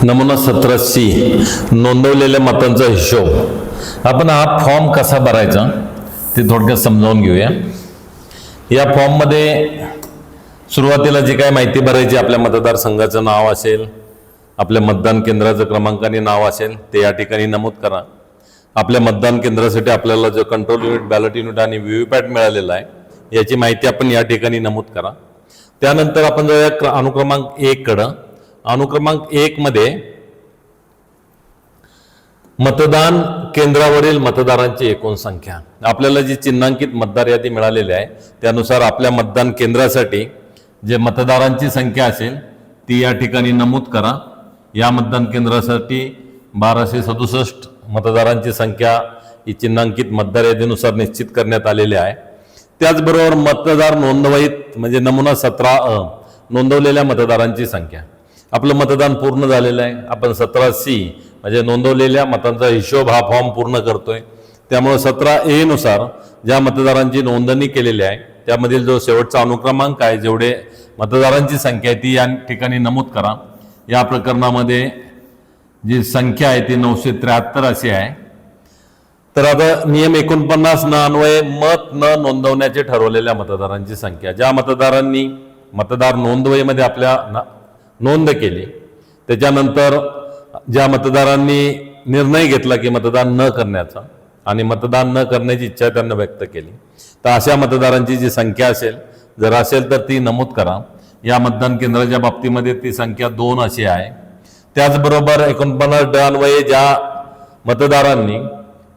नमुना 17C नोंदवलेल्या मतांचा हिशोब. आपण हा फॉर्म कसा भरायचा ते थोडक्यात समजावून घेऊया. या फॉर्ममध्ये सुरुवातीला जी काय माहिती भरायची, आपल्या मतदारसंघाचं नाव असेल, आपल्या मतदान केंद्राचं क्रमांकाने नाव असेल ते या ठिकाणी नमूद करा. आपल्या मतदान केंद्रासाठी आपल्याला जो कंट्रोल युनिट, बॅलेट युनिट आणि व्हीव्हीपॅट मिळालेला आहे याची माहिती आपण या ठिकाणी नमूद करा. त्यानंतर आपण जाऊया अनुक्रमांक 1 कडं. अनुक्रमांक 1 मध्ये मतदान केंद्रावरील मतदारांची एकूण संख्या. आपल्याला जी चिन्हांकित मतदार यादी मिळालेली आहे त्यानुसार आपल्या मतदान केंद्रासाठी जे मतदारांची संख्या असेल ती या ठिकाणी नमूद करा. या मतदान केंद्रासाठी 1267 मतदारांची संख्या ही चिन्हांकित मतदार यादीनुसार निश्चित करण्यात आलेली आहे. त्याचबरोबर मतदार नोंदवहीत म्हणजे नमुना 17 नोंदवलेल्या मतदारांची संख्या. आपलं मतदान पूर्ण झालेलं आहे. आपण 17C म्हणजे नोंदवलेल्या मतांचा हिशोब हा फॉर्म पूर्ण करतोय. त्यामुळे 17A नुसार ज्या मतदारांची नोंदणी केलेली आहे त्यामधील जो शेवटचा अनुक्रमांक आहे, जेवढे मतदारांची संख्या आहे ती या ठिकाणी नमूद करा. या प्रकरणामध्ये जी संख्या आहे ती 973 अशी आहे. तर आता नियम 49 न अन्वये मत न नोंदवण्याचे ठरवलेल्या मतदारांची संख्या. ज्या मतदारांनी मतदार नोंदवहीमध्ये आपल्या नोंद केली, त्याच्यानंतर ज्या मतदारांनी निर्णय घेतला की मतदान न करण्याचा आणि मतदान न करण्याची इच्छा त्यांना व्यक्त केली, तर अशा मतदारांची जी संख्या असेल, जर असेल तर ती नमूद करा. या मतदान केंद्राच्या बाबतीमध्ये ती संख्या 2 अशी आहे. त्याचबरोबर 49 अन्वये ज्या मतदारांनी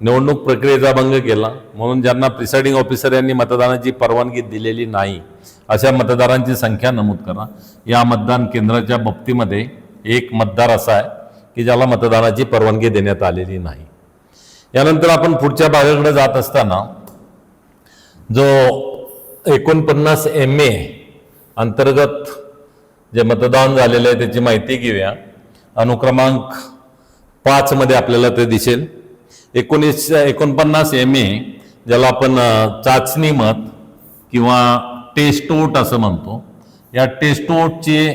निवडणूक प्रक्रियेचा भंग केला म्हणून ज्यांना प्रिसाइडिंग ऑफिसर यांनी मतदानाची परवानगी दिलेली नाही अशा मतदारांची संख्या नमूद करा. या मतदान केंद्राच्या बाबतीमध्ये एक मतदार असा आहे की ज्याला मतदानाची परवानगी देण्यात आलेली नाही. यानंतर आपण पुढच्या भागाकडे जात असताना जो 49MA अंतर्गत जे मतदान झालेलं आहे त्याची माहिती घेऊया. अनुक्रमांक 5 मध्ये आपल्याला ते दिसेल. 49MA ज्याला आपण चाचणी मत किंवा टेस्ट वोट असं म्हणतो, या टेस्ट वोटची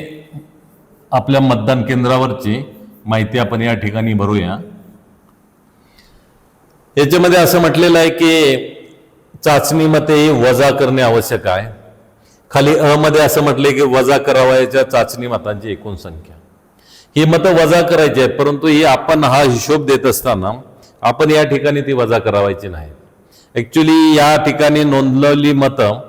आपल्या मतदान केंद्रावरची माहिती आपण या ठिकाणी भरूया. याच्यामध्ये असं म्हटलेलं आहे की चाचणी मते वजा करणे आवश्यक आहे. खाली मध्ये असं म्हटलंय की वजा करावयाच्या चाचणी मतांची एकूण संख्या. ही मतं वजा करायची आहेत, परंतु ही आपण हा हिशोब देत असताना आपण या ठिकाणी ती वजा करावायची नाही. ऍक्च्युली या ठिकाणी नोंदवलेली मतं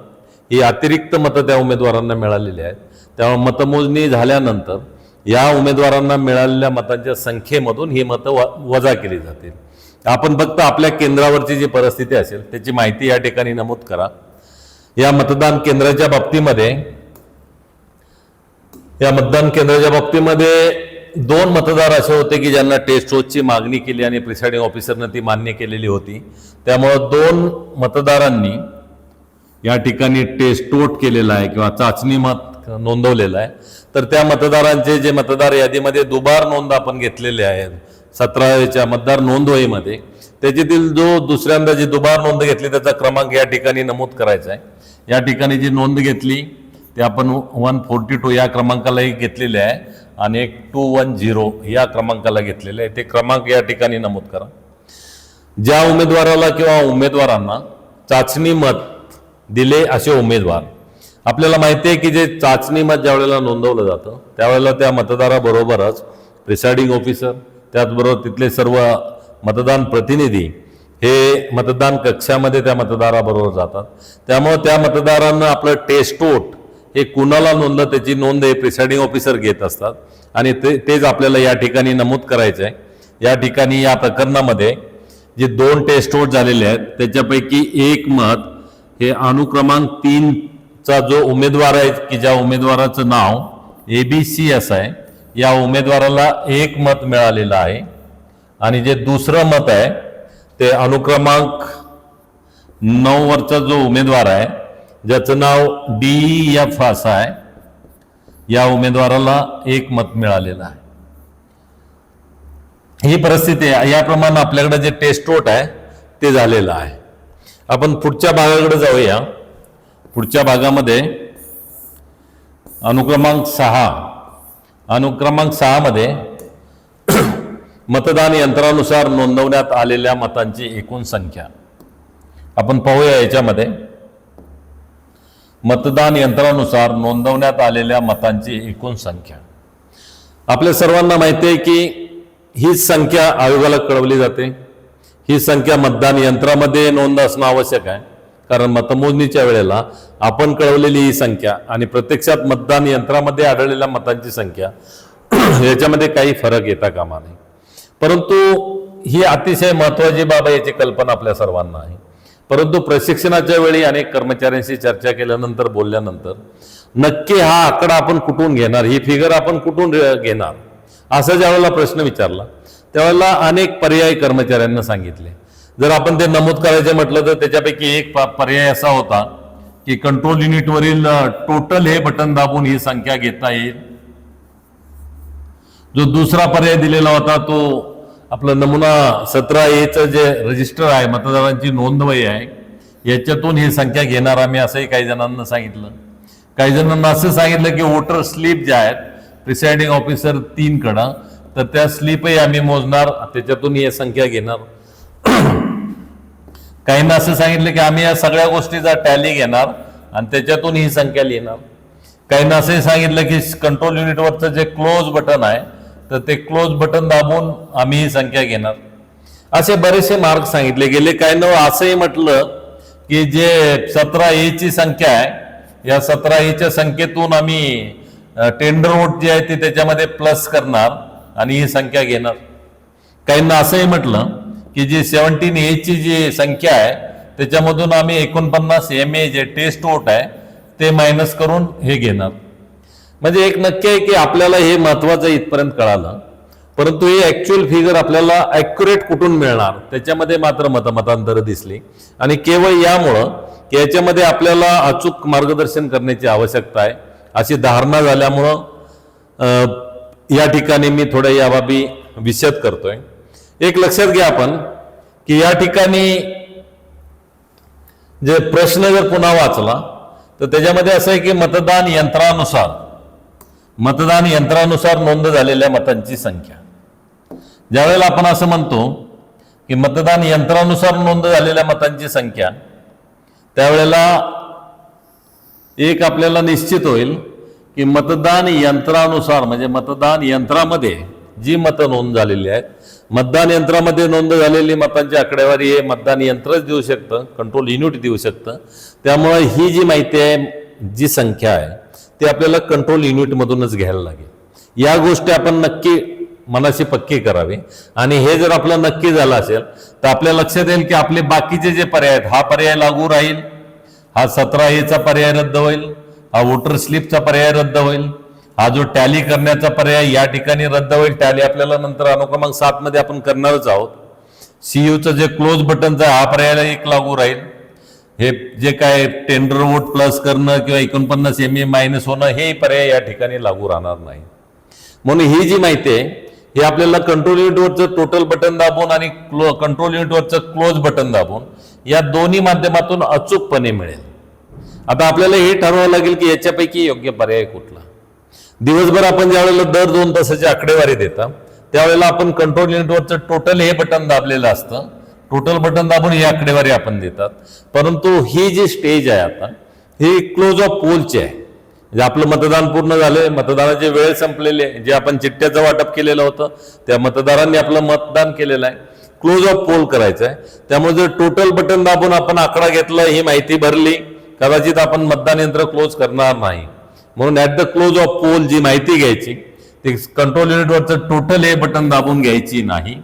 ही अतिरिक्त मतं त्या उमेदवारांना मिळालेली आहेत. त्यामुळे मतमोजणी झाल्यानंतर या उमेदवारांना मिळालेल्या मतांच्या संख्येमधून ही मतं वजा केली जातील. आपण फक्त आपल्या केंद्रावरची जी परिस्थिती असेल त्याची माहिती या ठिकाणी नमूद करा. या मतदान केंद्राच्या बाबतीमध्ये 2 मतदार असे होते की ज्यांना टेस्ट वोटची मागणी केली आणि प्रिसाइडिंग ऑफिसरनं ती मान्य केलेली होती. त्यामुळे 2 मतदारांनी या ठिकाणी टेस्ट वोट केलेला आहे किंवा चाचणी मत नोंदवलेलं आहे. तर त्या मतदारांचे जे मतदार यादीमध्ये दुबार नोंद आपण घेतलेले आहेत 17च्या मतदार नोंदवहीमध्ये, त्याच्यातील जो दुसऱ्यांदा जी दुबार नोंद घेतली त्याचा क्रमांक या ठिकाणी नमूद करायचा आहे. या ठिकाणी जी नोंद घेतली ते आपण 142 या क्रमांकालाही घेतलेले आहे आणि 210 या क्रमांकाला घेतलेले आहे. ते क्रमांक या ठिकाणी नमूद करा. ज्या उमेदवाराला किंवा उमेदवारांना चाचणी मत दिले असे उमेदवार, आपल्याला माहिती आहे की जे चाचणी मत ज्या वेळेला नोंदवलं जातं त्यावेळेला त्या मतदाराबरोबरच प्रिसाइडिंग ऑफिसर, त्याचबरोबर तिथले सर्व मतदान प्रतिनिधी हे मतदान कक्षामध्ये त्या मतदाराबरोबर जातात. त्यामुळे त्या मतदारांना आपलं टेस्ट वोट हे कुणाला नोंदलं त्याची नोंद हे प्रिसाइडिंग ऑफिसर घेत असतात आणि तेच आपल्याला या ठिकाणी नमूद करायचं आहे. या ठिकाणी या प्रकरणामध्ये जे 2 टेस्ट वोट झालेले आहेत त्याच्यापैकी एक मत हे अनुक्रमांक 3चा जो उमेदवार आहे की ज्या उमेदवाराचं नाव ABC असं आहे, या उमेदवाराला 1 मत मिळालेलं आहे. आणि जे दुसरं मत आहे ते अनुक्रमांक 9 वरचा जो उमेदवार आहे ज्याचं नाव DEF असं आहे, या उमेदवाराला 1 मत मिळालेलं आहे. ही परिस्थिती आहे. याप्रमाणे आपल्याकडे जे टेस्ट वोट आहे ते झालेलं आहे. आपण पुढच्या भागाकडे जाऊया. पुढच्या भागामध्ये अनुक्रमांक 6 मध्ये मतदान यंत्रानुसार नोंदवण्यात आलेल्या मतांची एकूण संख्या आपण पाहूया। याच्यामध्ये मतदान यंत्रानुसार नोंदवण्यात आलेल्या मतांची एकूण संख्या आपल्या सर्वांना माहिती आहे की हीच संख्या आयोगाला कळवली जाते। ही संख्या मतदान यंत्रामध्ये नोंद असणं आवश्यक आहे, कारण मतमोजणीच्या वेळेला आपण कळवलेली ही संख्या आणि प्रत्यक्षात मतदान यंत्रामध्ये आढळलेल्या मतांची संख्या याच्यामध्ये काही फरक येता कामा नये। परंतु ही अतिशय महत्त्वाची बाब आहे, याची कल्पना आपल्या सर्वांना आहे। परंतु प्रशिक्षणाच्या वेळी अनेक कर्मचाऱ्यांशी चर्चा केल्यानंतर बोलल्यानंतर नक्की हा आकडा आपण कुठून घेणार, ही फिगर आपण कुठून घेणार, असा ज्यावेळेला प्रश्न विचारला त्यावेळेला अनेक पर्याय कर्मचाऱ्यांना सांगितले। जर आपण ते नमूद करायचे म्हटलं तर त्याच्यापैकी एक पर्याय असा होता की कंट्रोल युनिटवरील टोटल हे बटन दाबून ही संख्या घेता येईल। जो दुसरा पर्याय दिलेला होता तो आपलं नमुना 17A जे रजिस्टर आहे, मतदारांची नोंदवही आहे, याच्यातून ही संख्या घेणार आम्ही, असंही काही जणांना सांगितलं। काही जणांना असं सांगितलं की वोटर स्लिप ज्या आहेत प्रिसाइडिंग ऑफिसर 3 कडं, तर त्या स्लिपही आम्ही मोजणार, त्याच्यातून ही संख्या घेणार। काहींना असं सांगितलं की आम्ही या सगळ्या गोष्टीचा टॅली घेणार आणि त्याच्यातून ही संख्या लिहिणार। काहींना असंही सांगितलं की कंट्रोल युनिटवरचं जे क्लोज बटन आहे तर ते क्लोज बटन दाबून आम्ही ही संख्या घेणार। असे बरेचसे मार्ग सांगितले गेले। काहींना असंही म्हटलं की जे 17A संख्या आहे, या 17A संख्येतून आम्ही टेंडर वोट जे आहे ते त्याच्यामध्ये प्लस करणार आणि ही संख्या घेणार। काहींना असंही म्हटलं की जी 17A जी संख्या आहे त्याच्यामधून आम्ही 49 MA जे टेस्ट वोट आहे ते मायनस करून हे घेणार। म्हणजे एक नक्की आहे की आपल्याला हे महत्वाचं इथपर्यंत कळालं, परंतु ही ऍक्च्युअल फिगर आपल्याला ऍक्युरेट कुठून मिळणार त्याच्यामध्ये मात्र मतांतर दिसली। आणि केवळ यामुळं की याच्यामध्ये आपल्याला अचूक मार्गदर्शन करण्याची आवश्यकता आहे अशी धारणा झाल्यामुळं या ठिकाणी मी थोड्या या बाबी विशद करतोय। एक लक्षात घ्या आपण की या ठिकाणी जे प्रश्न जर पुन्हा वाचला तर त्याच्यामध्ये असं आहे की मतदान यंत्रानुसार नोंद झालेल्या मतांची संख्या। ज्यावेळेला आपण असं म्हणतो की मतदान यंत्रानुसार नोंद झालेल्या मतांची संख्या, त्यावेळेला एक आपल्याला निश्चित होईल की मतदान यंत्रानुसार म्हणजे मतदान यंत्रामध्ये जी मतं नोंद झालेली आहेत, मतदान यंत्रामध्ये नोंद झालेली मतांची आकडेवारी हे मतदान यंत्रच देऊ शकतं, कंट्रोल युनिट देऊ शकतं। त्यामुळे ही जी माहिती आहे, जी संख्या आहे ते आपल्याला कंट्रोल युनिटमधूनच घ्यायला लागेल। या गोष्टी आपण नक्की मनाशी पक्की करावी। आणि हे जर आपलं नक्की झालं असेल तर आपल्या लक्षात येईल की आपले बाकीचे जे पर्याय आहेत, हा पर्याय लागू राहील, हा 17A पर्याय रद्द होईल, हा वोटर स्लिपचा पर्याय रद्द होईल, हा जो टॅली करण्याचा पर्याय या ठिकाणी रद्द होईल। टॅली आपल्याला नंतर अनुक्रमांक 7 मध्ये आपण करणारच आहोत। CUचं जे क्लोज बटनचा हा पर्याय एक लागू राहील। हे जे काय टेंडर वोट प्लस करणं किंवा 49 MA मायनस होणं हे पर्याय या ठिकाणी लागू राहणार नाही। म्हणून ही जी माहिती आहे हे आपल्याला कंट्रोल युनिटवरचं टोटल बटन दाबून आणि कंट्रोल युनिटवरचं क्लोज बटन दाबून या दोन्ही माध्यमातून अचूकपणे मिळेल। आता आपल्याला हे ठरवावं लागेल की याच्यापैकी योग्य पर्याय कुठला। दिवसभर आपण ज्यावेळेला दर 2 तासाची आकडेवारी देता त्यावेळेला आपण कंट्रोल युनिटवरचं टोटल हे बटन दाबलेलं असतं, टोटल बटन दाबून ही आकडेवारी आपण देतात। परंतु ही जी स्टेज आहे आता ही क्लोज ऑफ पोलची आहे, म्हणजे आपलं मतदान पूर्ण झालंय, मतदानाची वेळ संपलेली आहे, जे आपण चिठ्ठ्याचं वाटप केलेलं होतं त्या मतदारांनी आपलं मतदान केलेलं आहे, क्लोज ऑफ पोल करायचं आहे। त्यामुळे जर टोटल बटन दाबून आपण आकडा घेतला, ही माहिती भरली, कदाचित आपण मतदान यंत्र क्लोज करणार नाही। म्हणून at the close of poll जी माहिती घ्यायची ती कंट्रोल युनिटवरचं टोटल हे बटन दाबून घ्यायची नाही,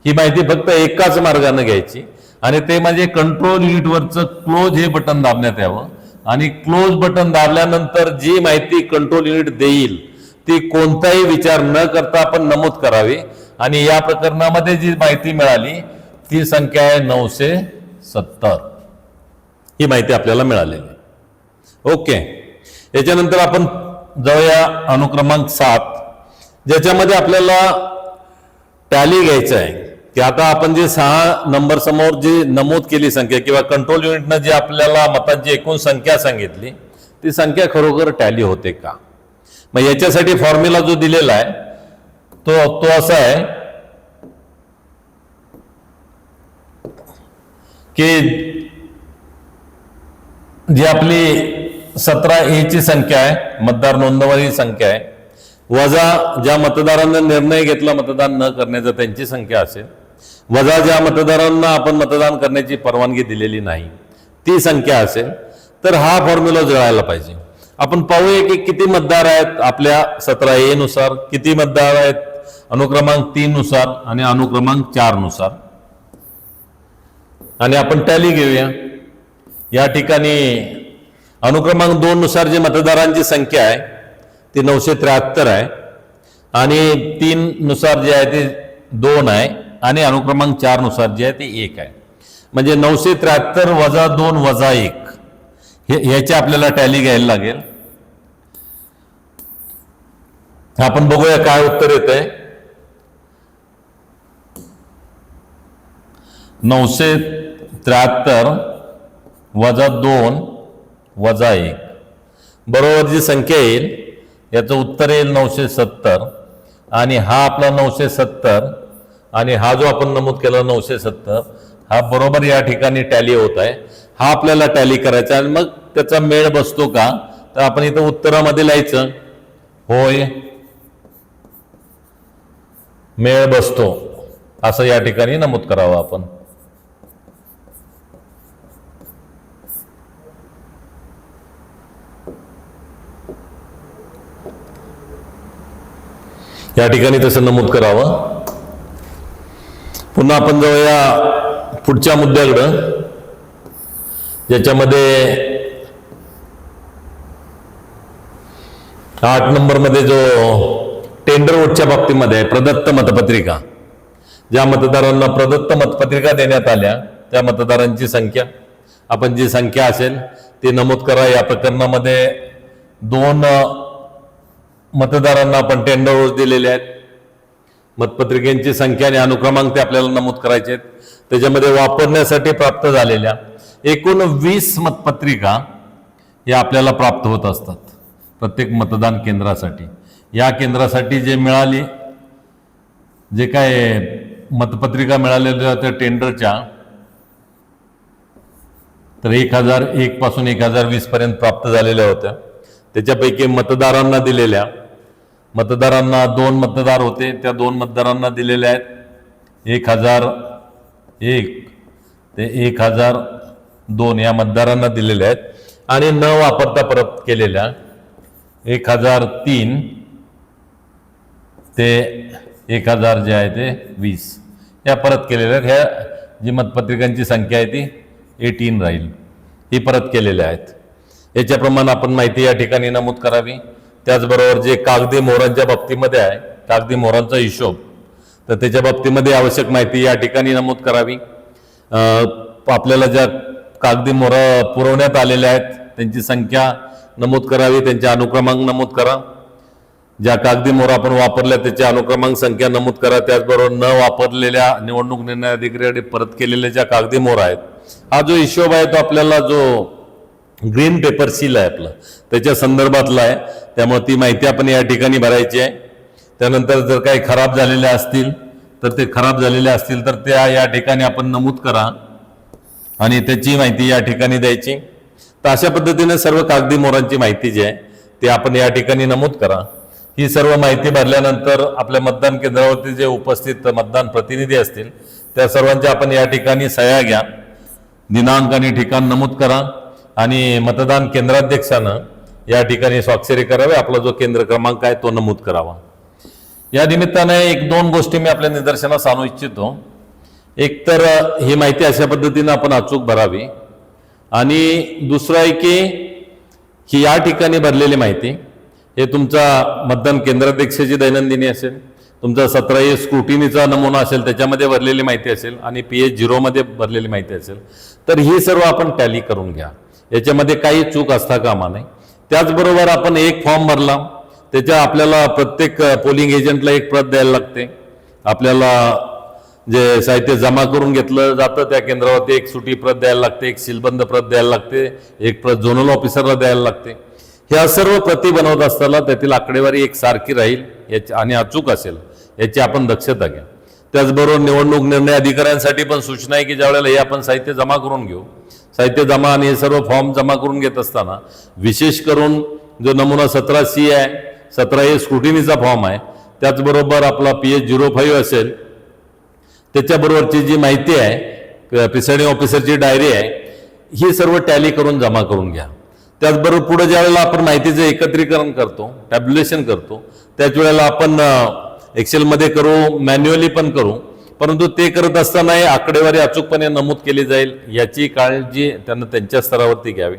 ही माहिती फक्त एकाच मार्गाने घ्यायची आणि ते म्हणजे कंट्रोल युनिटवरचं क्लोज हे बटन दाबण्यात यावं। आणि क्लोज बटन दाबल्यानंतर जी माहिती कंट्रोल युनिट देईल ती कोणताही विचार न करता आपण नमूद करावी। आणि या प्रकरणामध्ये जी माहिती मिळाली ती संख्या आहे 970, ही माहिती आपल्याला मिळालेली आहे। ओके, याच्यानंतर आपण जाऊया अनुक्रमांक 7, ज्याच्यामध्ये आपल्याला टॅली घ्यायचं आहे की आता आपण जे 6 नंबर समोर जी नमूद केली संख्या किंवा कंट्रोल युनिटनं जी आपल्याला मतांची एकूण संख्या सांगितली ती संख्या खरोखर टॅली होते का। मग याच्यासाठी फॉर्म्युला जो दिलेला आहे तो असा आहे की जी आपली 17A ची संख्या आहे, मतदार नोंदवही संख्या आहे, वजा ज्या मतदारांना निर्णय घेतला मतदान न करण्याचा त्यांची संख्या असेल, वजा ज्या मतदारांना आपण मतदान करण्याची परवानगी दिलेली नाही ती संख्या असेल, तर हा फॉर्म्युला जुळायला पाहिजे. आपण पाहूया की किती मतदार आहेत आपल्या 17A नुसार, किती मतदार आहेत अनुक्रमांक 3 नुसार आणि अनुक्रमांक 4 नुसार, आणि आपण टॅली घेऊया. या ठिकाणी अनुक्रमांक 2 नुसार जी मतदारांची संख्या आहे ती 973 आहे, आणि 3 नुसार जे आहे ते 2 आहे, आणि अनुक्रमांक 4 नुसार जे आहे ते 1 आहे. म्हणजे 973 वजा 2 वजा 1 ह्याची आपल्याला टॅली घ्यायला लागेल. आपण बघूया काय उत्तर येत आहे. 973 वजा 2 वजा 1 बरोबर जी संख्या येईल याचं उत्तर येईल 970, आणि हा आपला 970 आणि हा जो आपण नमूद केला 970 हा बरोबर या ठिकाणी टॅली होत आहे. हा आपल्याला टॅली करायचा, आणि मग त्याचा मेळ बसतो का तर आपण इथं उत्तरामध्ये लिहायचं होय मेळ बसतो असं या ठिकाणी नमूद करावं आपण. या ठिकाणी तसं नमूद करावं. पुन्हा आपण जाऊया पुढच्या मुद्द्याकडं, ज्याच्यामध्ये 8 नंबरमध्ये जो टेंडर वोटच्या बाबतीमध्ये आहे, प्रदत्त मतपत्रिका. ज्या मतदारांना प्रदत्त मतपत्रिका देण्यात आल्या त्या मतदारांची संख्या, आपण जी संख्या असेल ती नमूद करा. या प्रकरणामध्ये 2 मतदारांना आपण टेंडर वोट दिलेले आहेत. मतपत्रिकेची संख्या आणि अनुक्रमांक ते आपल्याला नमूद करायचे आहेत. त्याच्यामध्ये वापरण्यासाठी प्राप्त झालेल्या एकूण 20 मतपत्रिका या आपल्याला प्राप्त होत असतात प्रत्येक मतदान केंद्रासाठी. या केंद्रासाठी जे मिळाली जे काय मतपत्रिका मिळालेल्या होत्या टेंडरच्या, तर 1001 पासून 1020 पर्यंत प्राप्त झालेल्या होत्या. त्याच्यापैकी मतदारांना दिलेल्या, मतदारांना 2 मतदार होते, त्या 2 मतदारांना दिलेल्या आहेत 1001 ते 1002 या मतदारांना दिलेल्या आहेत, आणि न वापरता परत केलेल्या 1003 ते 1000 जे आहे ते 20 या परत केलेल्या आहेत. ह्या जी मतपत्रिकांची संख्या आहे ती 18 राहील, ही परत केलेल्या आहेत. याच्याप्रमाणे आपण माहिती या ठिकाणी नमूद करावी. त्याचबरोबर जे कागदी मोहरांच्या बाबतीमध्ये आहे, कागदी मोहरांचा हिशोब, तर त्याच्या बाबतीमध्ये आवश्यक माहिती या ठिकाणी नमूद करावी. आपल्याला ज्या कागदी मोहरा पुरवण्यात आलेल्या आहेत त्यांची संख्या नमूद करावी, त्यांचे अनुक्रमांक नमूद करा. ज्या कागदी मोहरा आपण वापरल्या त्याची अनुक्रमांक संख्या नमूद करा. त्याचबरोबर न वापरलेल्या निवडणूक निर्णय अधिकाऱ्याकडे परत केलेल्या ज्या कागदी मोहरा आहेत, हा जो हिशोब आहे तो आपल्याला जो ग्रीन पेपर सील आहे आपलं त्याच्या संदर्भातला आहे. त्यामुळे ती माहिती आपण या ठिकाणी भरायची आहे. त्यानंतर जर काही खराब झालेल्या असतील तर ते खराब झालेल्या असतील तर त्या या ठिकाणी आपण नमूद करा आणि त्याची माहिती या ठिकाणी द्यायची. तर अशा पद्धतीने सर्व कागदी मोहरांची माहिती जी आहे ती आपण या ठिकाणी नमूद करा. ही सर्व माहिती भरल्यानंतर आपल्या मतदान केंद्रावरती जे उपस्थित मतदान प्रतिनिधी असतील त्या सर्वांच्या आपण या ठिकाणी सह्या घ्या, दिनांक आणि ठिकाण नमूद करा, आणि मतदान केंद्राध्यक्षानं या ठिकाणी स्वाक्षरी करावी. आपला जो केंद्र क्रमांक आहे तो नमूद करावा. या निमित्ताने 1-2 गोष्टी मी आपल्या निदर्शनास आणू इच्छितो. एक तर ही माहिती अशा पद्धतीनं आपण अचूक भरावी, आणि दुसरं आहे की या ठिकाणी भरलेली माहिती हे तुमचा मतदान केंद्राध्यक्षाची दैनंदिनी असेल, तुमचा 17A स्क्रुटिनीचा नमुना असेल त्याच्यामध्ये भरलेली माहिती असेल, आणि PH0 मध्ये भरलेली माहिती असेल. तर ही सर्व आपण टॅली करून घ्या, याच्यामध्ये काही चूक असता कामा नये. त्याचबरोबर आपण एक फॉर्म भरला, त्याच्या आपल्याला प्रत्येक पोलिंग एजंटला एक प्रत द्यायला लागते. आपल्याला जे साहित्य जमा करून घेतलं जातं त्या केंद्रावरती एक सुटी प्रत द्यायला लागते, एक सीलबंद प्रत द्यायला लागते, एक प्रत झोनल ऑफिसरला द्यायला लागते. ह्या सर्व प्रती बनवत असताना त्यातील आकडेवारी एक सारखी राहील आणि अचूक असेल याची आपण दक्षता घ्या. त्याचबरोबर निवडणूक निर्णय अधिकाऱ्यांसाठी पण सूचना आहे की ज्यावेळेला हे आपण साहित्य जमा करून घेऊ, साहित्य जमा आणि हे सर्व फॉर्म जमा करून घेत असताना विशेष करून जो नमुना 17C आहे, 17A स्क्रुटिनीचा फॉर्म आहे, त्याचबरोबर आपला PS05 असेल, त्याच्याबरोबरची जी माहिती आहे प्रिसाइडिंग ऑफिसरची डायरी आहे, ही सर्व टॅली करून जमा करून घ्या. त्याचबरोबर पुढे ज्या वेळेला आपण माहितीचं एकत्रीकरण करतो, टॅब्युलेशन करतो, त्याच वेळेला आपण एक्सेलमध्ये करू, मॅन्युअली पण करू, परंतु ते करत असताना आकडेवारी अचूकपणे नमूद केली जाईल याची काळजी त्यांना त्यांच्या स्तरावरती घ्यावी.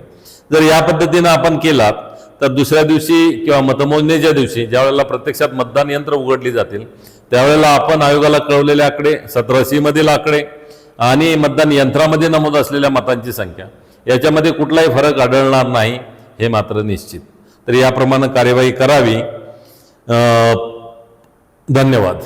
जर या पद्धतीनं आपण केलात तर दुसऱ्या दिवशी किंवा मतमोजणीच्या दिवशी ज्या वेळेला प्रत्यक्षात मतदान यंत्र उघडली जातील त्यावेळेला आपण आयोगाला कळवलेले आकडे, 17C मधील आकडे आणि मतदान यंत्रामध्ये नमूद असलेल्या मतांची संख्या याच्यामध्ये कुठलाही फरक आढळणार नाही हे मात्र निश्चित. तर याप्रमाणे कार्यवाही करावी. धन्यवाद.